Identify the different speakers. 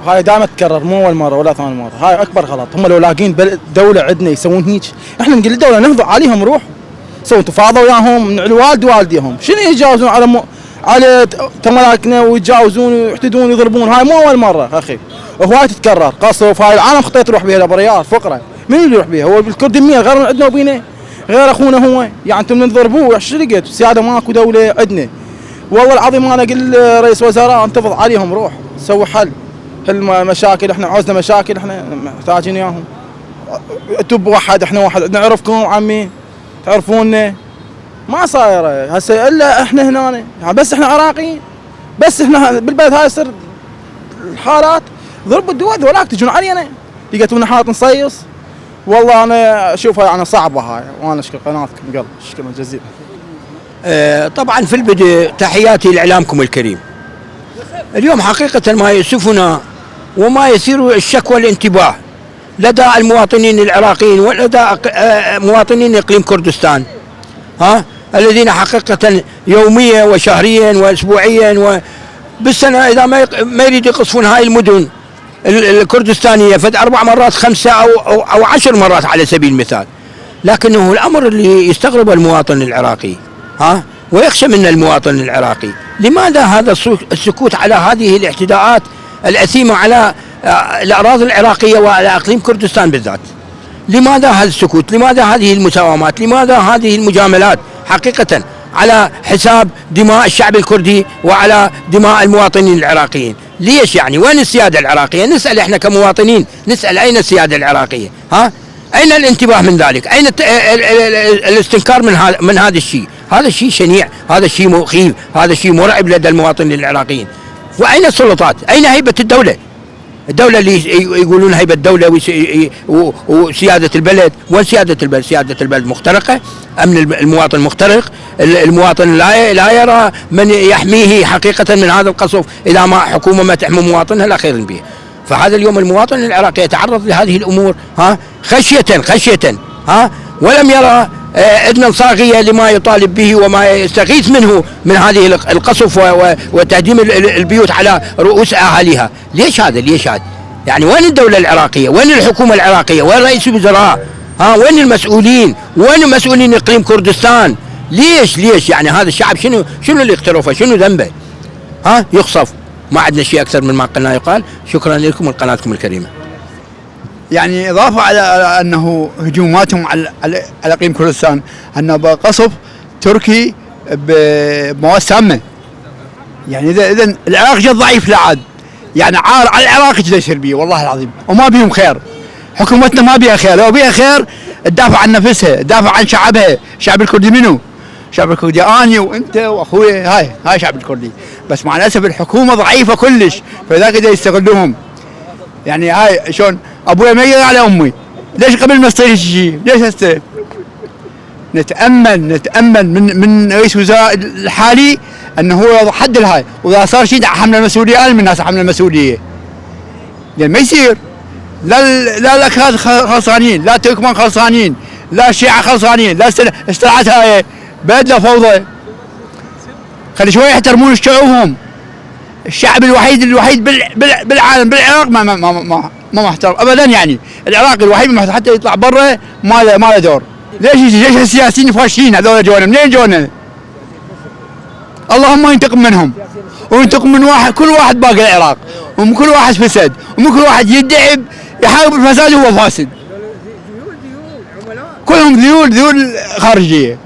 Speaker 1: هاي دائما تتكرر، مو اول مره ولا ثاني مره، هاي اكبر غلط. هم لو لاقين دوله عندنا يسوون هيك، احنا نقول للدوله نهضوا عليهم، روح سووا تفاضوا وياهم من الوالد ووالديهم، شنو يتجاوزون على تملاكنا ويتجاوزون ويحتدون ويضربون؟ هاي مو اول مره اخي، وهاي تتكرر. قصف هاي العالم خطيت تروح بها الابريات فقره، من اللي يروح بها؟ هو بالكرد مين غير عندنا وبينا غير اخونا هو؟ يعني انتم من تضربوه شو لقيت؟ السياده ماكو دوله عندنا. والله العظيم انا اقول رئيس وزراء انتفض عليهم، روح سوي حل المشاكل. احنا عوزنا مشاكل، احنا محتاجين اياهم. انتم بوحد، احنا واحد، نعرفكم عمي تعرفونا، ما صايره هسه الا احنا هنا يعني، بس احنا عراقيين، بس احنا بالبلد هاي يصير الحالات ضرب الدول ولاك تجون علينا، لقيتونا حالات نصيص. والله انا اشوفها يعني صعبه هاي، وانا اشكر قناتكم قلب، شكرا جزيلا.
Speaker 2: طبعا في البدء تحياتي لاعلامكم الكريم. اليوم حقيقه ما يؤسفنا وما يثير الشك والانتباه لدى المواطنين العراقيين ولدى مواطنين اقليم كردستان، الذين حقيقه يوميا وشهريا واسبوعيا بالسنه اذا ما يريد يقصفون هاي المدن الكردستانيه فد 4 مرات 5 أو 10 مرات على سبيل المثال. لكنه الامر اللي يستغرب المواطن العراقي، ويخشى من المواطن العراقي، لماذا هذا السكوت على هذه الاعتداءات الأثيمة على الأراضي العراقية وعلى اقليم كردستان بالذات؟ لماذا هذا السكوت؟ لماذا هذه المساومات؟ لماذا هذه المجاملات حقيقة على حساب دماء الشعب الكردي وعلى دماء المواطنين العراقيين؟ ليش يعني؟ وين السيادة العراقية؟ نسأل احنا كمواطنين، نسأل أين السيادة العراقية؟ أين الانتباه من ذلك؟ أين الاستنكار من هذا الشيء؟ هذا الشيء شنيع، هذا الشيء مخيف، هذا الشيء مرعب لدى المواطنين العراقيين. وأين السلطات؟ أين هيبة الدولة؟ الدولة اللي يقولون هيبة الدولة وسيادة البلد، وين سيادة البلد؟ سيادة البلد مخترقة، أمن المواطن مخترق، المواطن لا يرى من يحميه حقيقة من هذا القصف، إذا ما حكومة ما تحمي مواطنها لا خير به. فهذا اليوم المواطن العراقي يتعرض لهذه الأمور خشية ولم يرى إذنا صاغية لما يطالب به وما يستغيث منه من هذه القصف وتهديم البيوت على رؤوس أهاليها. ليش هذا؟ يعني وين الدولة العراقية؟ وين الحكومة العراقية؟ وين رئيس الوزراء؟ وين المسؤولين؟ وين مسؤولين إقليم كردستان؟ ليش يعني هذا الشعب شنو اللي اقترفه؟ شنو ذنبه؟ يخصف. ما عندنا شيء أكثر من ما قلنا يقال. شكرا لكم ولقناتكم الكريمة.
Speaker 3: يعني إضافة على أنه هجوماتهم على اقليم كردستان، أنه بقصف تركي بمواد سامة. يعني إذا العراق جد ضعيف لا عاد، يعني عار على العراق جد يصير بيه والله العظيم، وما بيهم خير. حكومتنا ما بيها خير، لو بيها خير تدافع عن نفسها، تدافع عن شعبها. شعب الكردي منو؟ شعب الكردي اني وانت واخوي، هاي شعب الكردي. بس مع الاسف الحكومه ضعيفه كلش، فذاك يستغلوهم. يعني هاي شلون ابويا ما يقدر على امي، ليش قبل ما يصير شيء؟ ليش هسه؟ نتامل من رئيس الوزراء الحالي انه هو حد الهاي، واذا صار شيء حمل المسؤوليه، انا من الناس حمل المسؤوليه. لان ما يصير لا الاكراد خلصانين، لا تركمان خلصانين، لا الشيعة خلصانين، لا استرعت هاي بلدنا فوضى. خلي شوي يحترمون شعوبهم. الشعب الوحيد بالعالم بالعراق ما محترم ابدا. يعني العراق الوحيد ما حتى يطلع برا ما له دور. ليش السياسيين فاشلين هذول جونا؟ منين جونا؟ اللهم ينتقم منهم وينتقم من كل واحد باقي العراق، ومن كل واحد فسد، ومن كل واحد يدعي يحارب الفساد وهو فاسد. كلهم ذيول خارجيه.